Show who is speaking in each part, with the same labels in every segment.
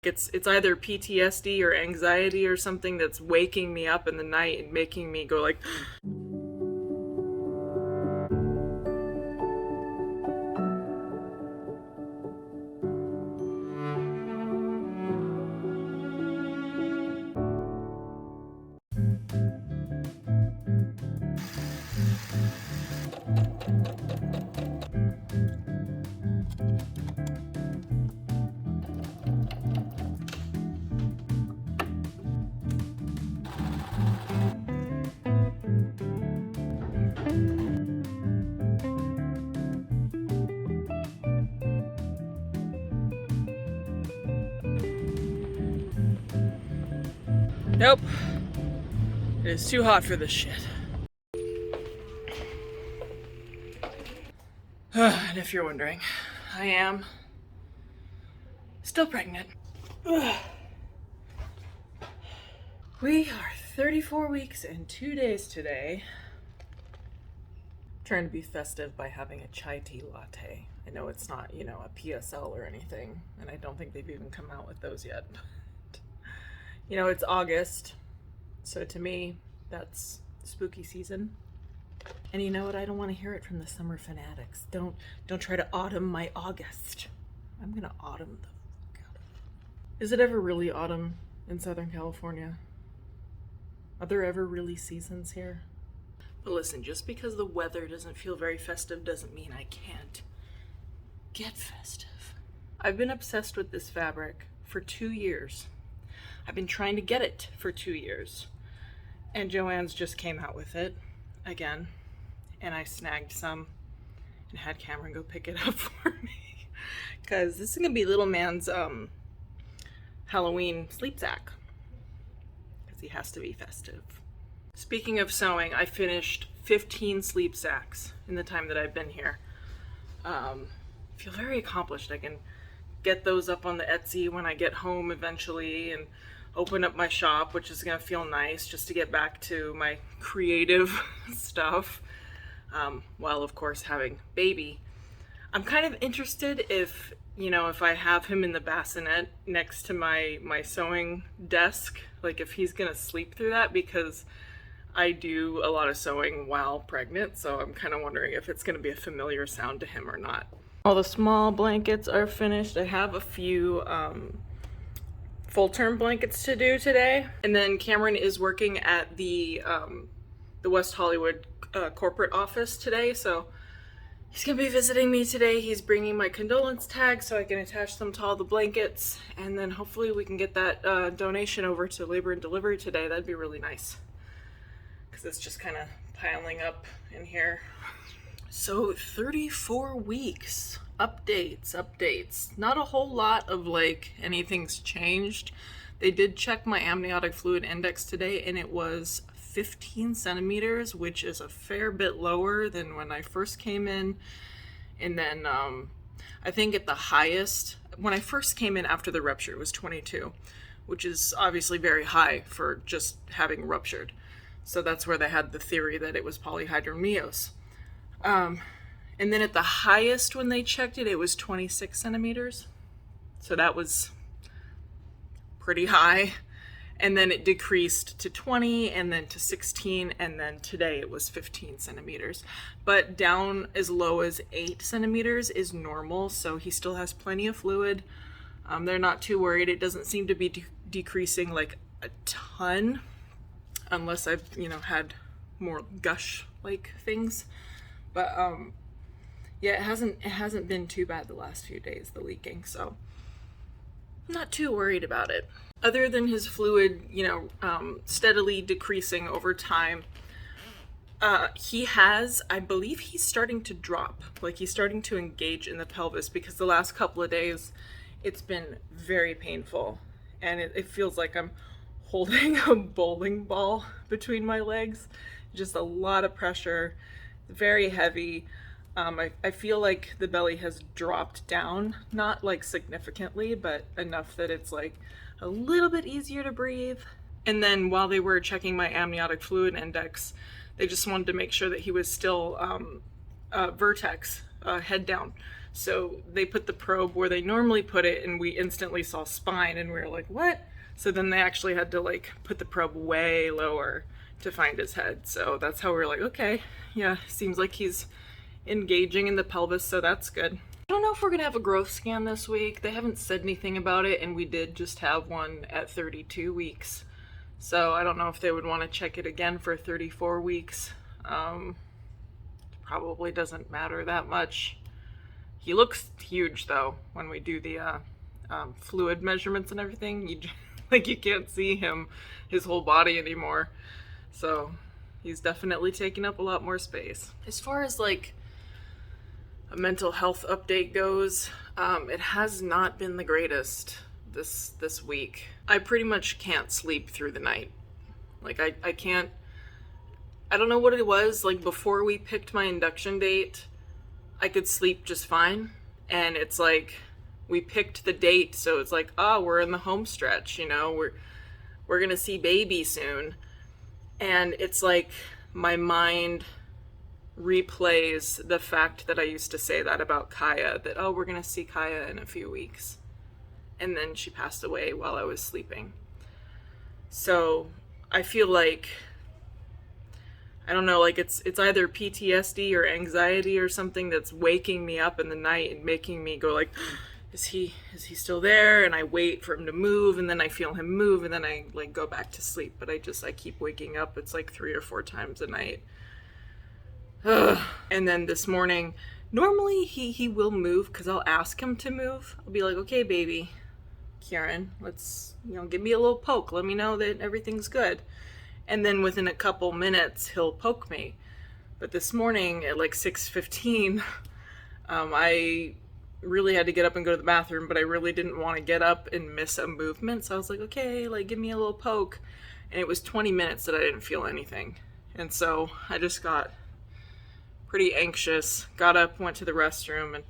Speaker 1: It's either PTSD or anxiety or something that's waking me up in the night and making me go like, nope, it is too hot for this shit. And if you're wondering, I am still pregnant. We are 34 weeks and 2 days today. Trying to be festive by having a chai tea latte. I know it's not, a PSL or anything, and I don't think they've even come out with those yet. But, it's August, so to me, that's spooky season. And you know what? I don't want to hear it from the summer fanatics. Don't try to autumn my August. I'm gonna autumn the fuck out of it. Is it ever really autumn in Southern California? Are there ever really seasons here? But listen, just because the weather doesn't feel very festive doesn't mean I can't get festive. I've been obsessed with this fabric for 2 years. I've been trying to get it for 2 years. And Joann's just came out with it again. And I snagged some and had Kameron go pick it up for me. Because this is going to be little man's Halloween sleep sack. Because he has to be festive. Speaking of sewing, I finished 15 sleep sacks in the time that I've been here. Feel very accomplished. I can get those up on the Etsy when I get home eventually and open up my shop, which is going to feel nice just to get back to my creative stuff. While of course having baby. I'm kind of interested if I have him in the bassinet next to my sewing desk, like if he's gonna sleep through that, because I do a lot of sewing while pregnant, so I'm kind of wondering if it's gonna be a familiar sound to him or not. All the small blankets are finished. I have a few full-term blankets to do today, and then Kameron is working at the West Hollywood corporate office today, so he's gonna be visiting me today. He's bringing my condolence tags so I can attach them to all the blankets, and then hopefully we can get that donation over to Labor and Delivery today. That'd be really nice, because it's just kind of piling up in here. So 34 weeks, updates. Not a whole lot of anything's changed. They did check my amniotic fluid index today, and it was 15 centimeters, which is a fair bit lower than when I first came in. And then I think at the highest, when I first came in after the rupture, it was 22, which is obviously very high for just having ruptured. So that's where they had the theory that it was polyhydramnios. And then at the highest when they checked it, it was 26 centimeters. So that was pretty high. And then it decreased to 20, and then to 16, and then today it was 15 centimeters. But down as low as 8 centimeters is normal, so he still has plenty of fluid. They're not too worried. It doesn't seem to be decreasing like a ton, unless I've, had more gush-like things. But yeah, it hasn't been too bad the last few days, the leaking, so I'm not too worried about it. Other than his fluid, steadily decreasing over time, I believe he's starting to drop. Like he's starting to engage in the pelvis, because the last couple of days it's been very painful. And it feels like I'm holding a bowling ball between my legs. Just a lot of pressure, very heavy. I feel like the belly has dropped down, not like significantly, but enough that it's like a little bit easier to breathe. And then while they were checking my amniotic fluid index, they just wanted to make sure that he was still vertex, head down. So they put the probe where they normally put it, and we instantly saw spine, and we were like, what? So then they actually had to like put the probe way lower to find his head. So that's how we were like, okay, yeah, seems like he's engaging in the pelvis, so that's good. I don't know if we're gonna have a growth scan this week. They haven't said anything about it, and we did just have one at 32 weeks. So I don't know if they would want to check it again for 34 weeks. Probably doesn't matter that much. He looks huge though when we do the fluid measurements and everything. You can't see his whole body anymore. So he's definitely taking up a lot more space. As far as like a mental health update goes, it has not been the greatest this week. I pretty much can't sleep through the night. Like I can't, I don't know what it was, like before we picked my induction date, I could sleep just fine. And it's like, we picked the date, so it's like, oh, we're in the home stretch, you know, we're gonna see baby soon. And it's like, my mind replays the fact that I used to say that about Kaia, that, oh, we're gonna see Kaia in a few weeks. And then she passed away while I was sleeping. So I feel like, I don't know, like it's either PTSD or anxiety or something that's waking me up in the night and making me go like, is he still there? And I wait for him to move, and then I feel him move, and then I like go back to sleep. But I keep waking up. It's like 3 or 4 times a night. Ugh. And then this morning, normally he will move because I'll ask him to move. I'll be like, okay, baby, Karen, let's, give me a little poke. Let me know that everything's good. And then within a couple minutes, he'll poke me. But this morning at like 6:15, I really had to get up and go to the bathroom, but I really didn't want to get up and miss a movement. So I was like, okay, like give me a little poke. And it was 20 minutes that I didn't feel anything. And so I just got pretty anxious, got up, went to the restroom,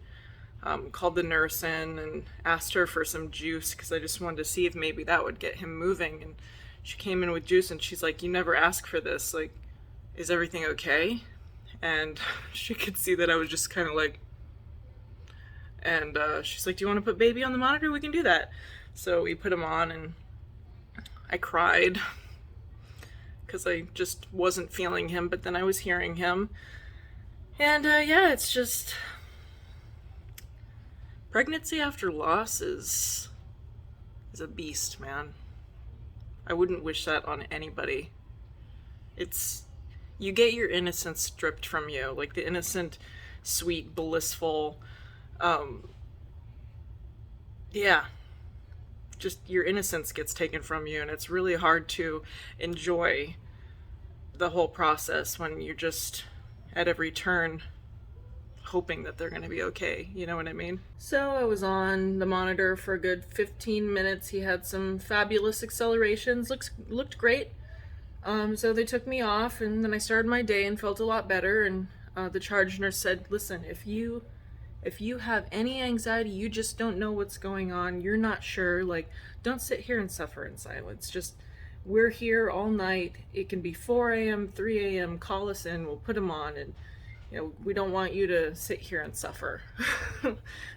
Speaker 1: and called the nurse in and asked her for some juice because I just wanted to see if maybe that would get him moving. And she came in with juice, and she's like, you never asked for this. Like, is everything okay? And she could see that I was just kind of like, and she's like, do you want to put baby on the monitor? We can do that. So we put him on, and I cried because I just wasn't feeling him, but then I was hearing him. And yeah, it's just, pregnancy after loss is a beast, man. I wouldn't wish that on anybody. You get your innocence stripped from you, like the innocent, sweet, blissful, yeah, just your innocence gets taken from you, and it's really hard to enjoy the whole process when you're just at every turn hoping that they're going to be okay, you know what I mean? So I was on the monitor for a good 15 minutes. He had some fabulous accelerations, looked great. So they took me off, and then I started my day and felt a lot better. And the charge nurse said, listen, if you have any anxiety, you just don't know what's going on, you're not sure, like, don't sit here and suffer in silence. Just, we're here all night. It can be 4 a.m., 3 a.m., call us in, we'll put them on, and we don't want you to sit here and suffer.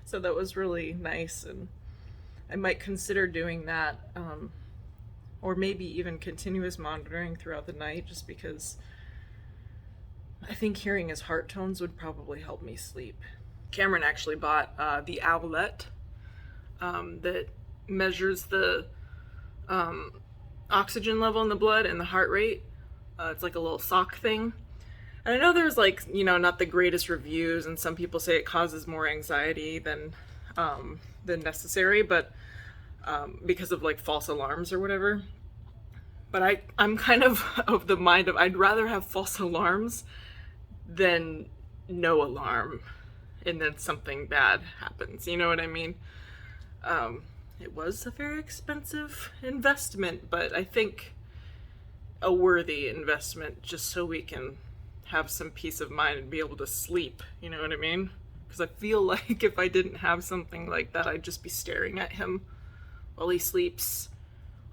Speaker 1: So that was really nice, and I might consider doing that, or maybe even continuous monitoring throughout the night, just because I think hearing his heart tones would probably help me sleep. Kameron actually bought the owlet that measures the oxygen level in the blood and the heart rate. It's like a little sock thing. And I know there's like, not the greatest reviews, and some people say it causes more anxiety than necessary, but because of like false alarms or whatever. But I'm kind of the mind of, I'd rather have false alarms than no alarm and then something bad happens. You know what I mean? It was a very expensive investment, but I think a worthy investment, just so we can have some peace of mind and be able to sleep. You know what I mean? Because I feel like if I didn't have something like that, I'd just be staring at him while he sleeps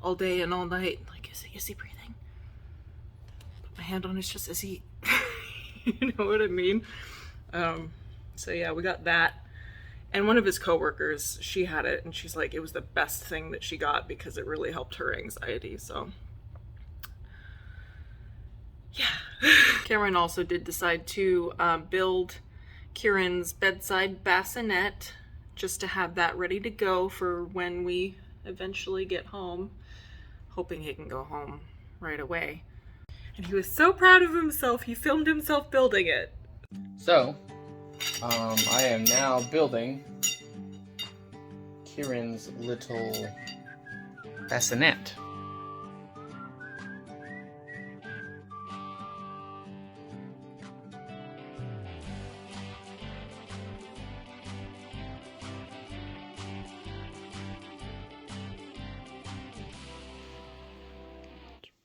Speaker 1: all day and all night. Like, is he breathing? Put my hand on his chest. Is he? You know what I mean? So yeah, we got that. And one of his coworkers, she had it, and she's like, it was the best thing that she got because it really helped her anxiety. So yeah. Kameron also did decide to build Kieran's bedside bassinet just to have that ready to go for when we eventually get home, hoping he can go home right away. And he was so proud of himself, he filmed himself building it.
Speaker 2: So, I am now building Kieran's little bassinet.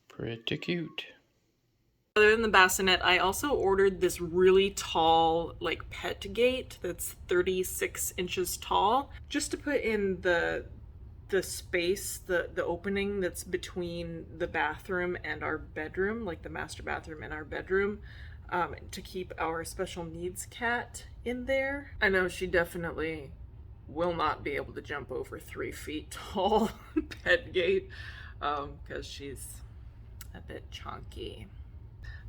Speaker 2: Pretty cute.
Speaker 1: Other than the bassinet, I also ordered this really tall, like, pet gate that's 36 inches tall, just to put in the space, the opening that's between the bathroom and our bedroom, like the master bathroom and our bedroom, to keep our special needs cat in there. I know she definitely will not be able to jump over 3 feet tall pet gate, because she's a bit chunky.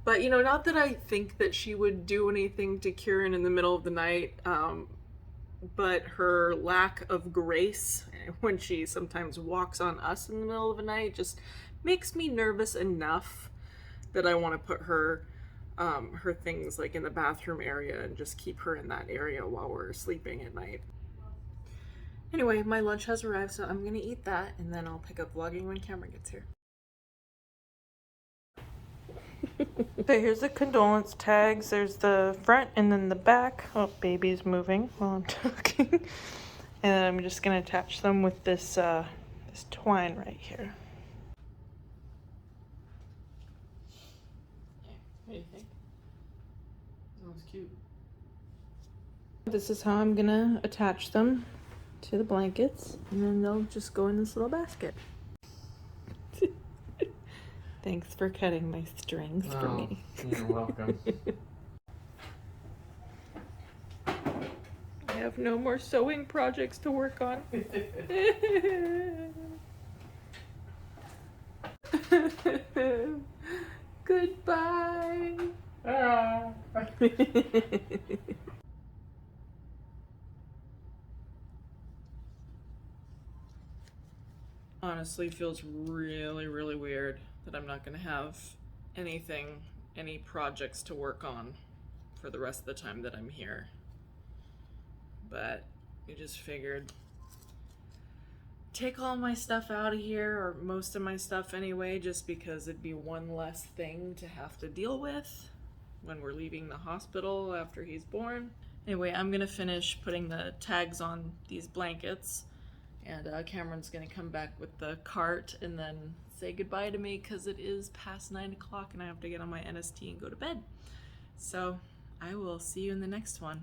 Speaker 1: But, you know, not that I think that she would do anything to Kieran in the middle of the night, but her lack of grace when she sometimes walks on us in the middle of the night just makes me nervous enough that I want to put her things like in the bathroom area and just keep her in that area while we're sleeping at night. Anyway, my lunch has arrived, so I'm gonna eat that and then I'll pick up vlogging when Kameron gets here. Okay, here's the condolence tags. There's the front and then the back. Oh, baby's moving while I'm talking. And I'm just gonna attach them with this this twine right here. What do you think?
Speaker 2: That was cute.
Speaker 1: This is how I'm gonna attach them to the blankets, and then they'll just go in this little basket. Thanks for cutting my strings for me.
Speaker 2: You're welcome.
Speaker 1: I have no more sewing projects to work on. Goodbye. Honestly, feels really, really weird that I'm not gonna have any projects to work on for the rest of the time that I'm here. But we just figured take all my stuff out of here, or most of my stuff anyway, just because it'd be one less thing to have to deal with when we're leaving the hospital after he's born. Anyway, I'm gonna finish putting the tags on these blankets, and Kameron's gonna come back with the cart and then say goodbye to me because it is past 9 o'clock and I have to get on my NST and go to bed. So I will see you in the next one.